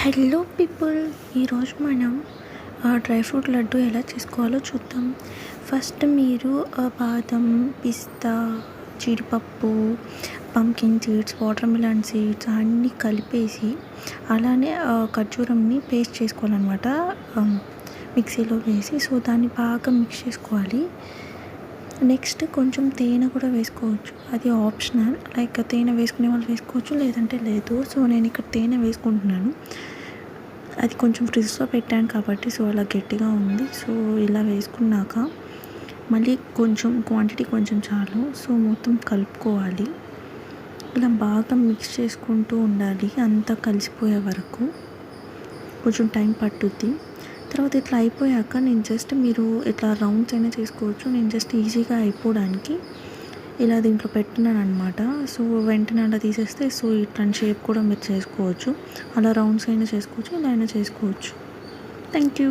Hello people, ఈరోజు మనం dry fruit laddu ఎలా చేసుకోవాలో చూద్దాం. ఫస్ట్ మీరు బాదం, పిస్తా, జీడిపప్పు, pumpkin seeds, water melon seeds అన్నీ కలిపేసి అలానే ఖర్జూరంని పేస్ట్ చేసుకోవాలన్నమాట. మిక్సీలో వేసి దాన్ని బాగా మిక్స్ చేసుకోవాలి. నెక్స్ట్ కొంచెం తేనె కూడా వేసుకోవచ్చు, అది ఆప్షనల్. లైక్ తేనె వేసుకునే వాళ్ళు వేసుకోవచ్చు, లేదంటే లేదు. నేను ఇక్కడ తేనె వేసుకుంటున్నాను. అది కొంచెం ఫ్రిడ్జ్లో పెట్టాను కాబట్టి అలా గట్టిగా ఉంది. ఇలా వేసుకున్నాక మళ్ళీ కొంచెం క్వాంటిటీ కొంచెం చాలు. మొత్తం కలుపుకోవాలి. ఇలా బాగా మిక్స్ చేసుకుంటూ ఉండాలి, అంతా కలిసిపోయే వరకు. కొంచెం టైం పట్టుద్ది. తర్వాత ఇట్లా అయిపోయాక మీరు ఇట్లా రౌండ్స్ అయినా చేసుకోవచ్చు. నేను జస్ట్ ఈజీగా అయిపోవడానికి ఇలా దీంట్లో పెట్టినాను అనమాట. వెంటనే అలా తీసేస్తే ఇట్లాంటి షేప్ కూడా మీరు చేసుకోవచ్చు. అలా రౌండ్స్ అయినా చేసుకోవచ్చు, ఇలా అయినా చేసుకోవచ్చు. Thank you.